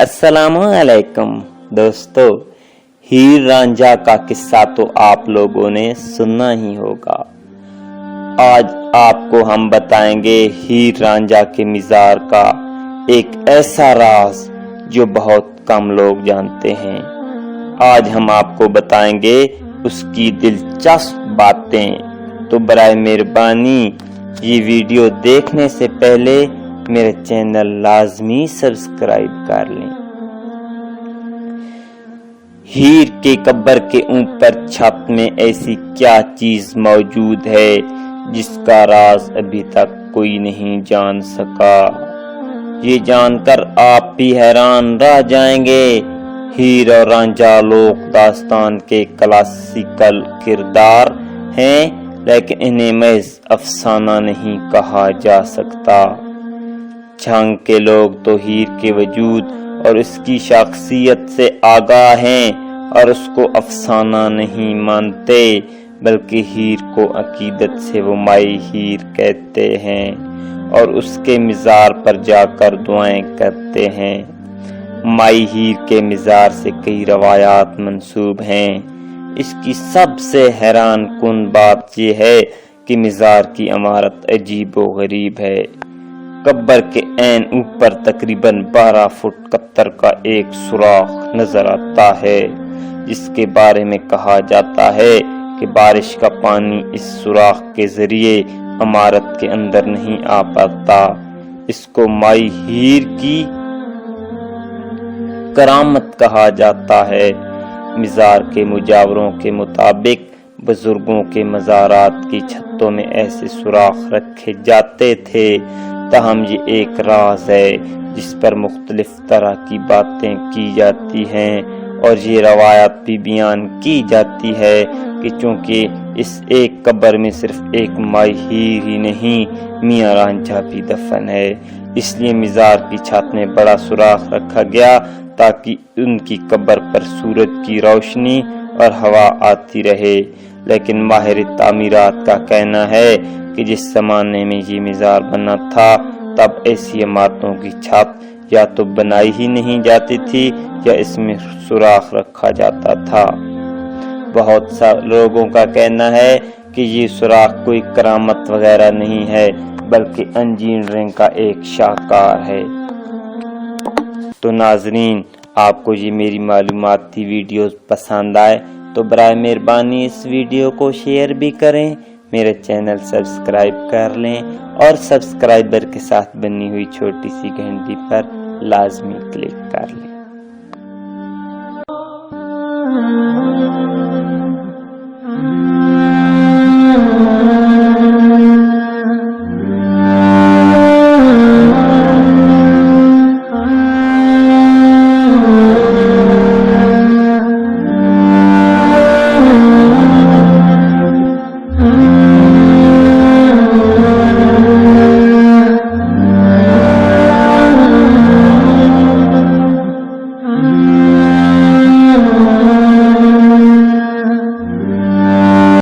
अस्सलाम वालेकुम दोस्तों, हीर रांझा का किस्सा तो आप लोगों ने सुना ही होगा। आज आपको हम बताएंगे हीर रांझा के मिज़ार का एक ऐसा राज जो बहुत कम लोग जानते हैं। आज हम आपको बताएंगे उसकी दिलचस्प बातें। तो बराए मेहरबानी ये वीडियो देखने से पहले मेरे चैनल लाजमी सब्सक्राइब कर लें। हीर के कब्र के ऊपर छत में ऐसी क्या चीज मौजूद है जिसका राज अभी तक कोई नहीं जान सका। ये जानकर आप भी हैरान रह जाएंगे। हीर और रांझा लोक दास्तान के क्लासिकल किरदार हैं, लेकिन इन्हें महज अफसाना नहीं कहा जा सकता। छंग के लोग तो हीर के वजूद और उसकी शख्सियत से आगाह हैं और उसको अफसाना नहीं मानते, बल्कि हीर को अकीदत से वो माई हीर कहते हैं और उसके मिज़ार पर जाकर दुआएं करते हैं। माई हीर के मिज़ार से कई रवायात मंसूब हैं। इसकी सबसे हैरान कुन बात यह है कि मिज़ार की इमारत अजीब व गरीब है। कब्र के ऐन ऊपर तकरीबन 12 फुट कत्तर का एक सुराख नजर आता है, जिसके बारे में कहा जाता है कि बारिश का पानी इस सुराख के जरिए इमारत के अंदर नहीं आ पाता। इसको माई हीर की करामत कहा जाता है। मिज़ार के मुजावरों के मुताबिक बुजुर्गों के मज़ारात की छतों में ऐसे सुराख रखे जाते थे। ताहम ये एक राज है जिस पर मुख्तलिफ तरह की बातें की जाती हैं और ये रवायत भी बयान की जाती है कि चूंकि इस एक कब्र में सिर्फ एक माई हीर ही नहीं, मियां रांझा भी दफन है, इसलिए मिज़ार की छत में बड़ा सुराख रखा गया ताकि उनकी कब्र पर सूरज की रोशनी और हवा आती रहे। लेकिन माहिर तामीरात का कहना है कि जिस जमाने में ये मिज़ार बना था तब ऐसी इमारतों की छत या तो बनाई ही नहीं जाती थी या इसमें सुराख रखा जाता था। बहुत सा लोगों का कहना है कि ये सुराख कोई करामत वगैरह नहीं है, बल्कि इंजीनियरिंग का एक शाहकार है। तो नाजरीन, आपको ये मेरी मालूमाती वीडियोस पसंद आए तो बराए मेहरबानी इस वीडियो को शेयर भी करें, मेरे चैनल सब्सक्राइब कर लें और सब्सक्राइबर के साथ बनी हुई छोटी सी घंटी पर लाजमी क्लिक कर लें।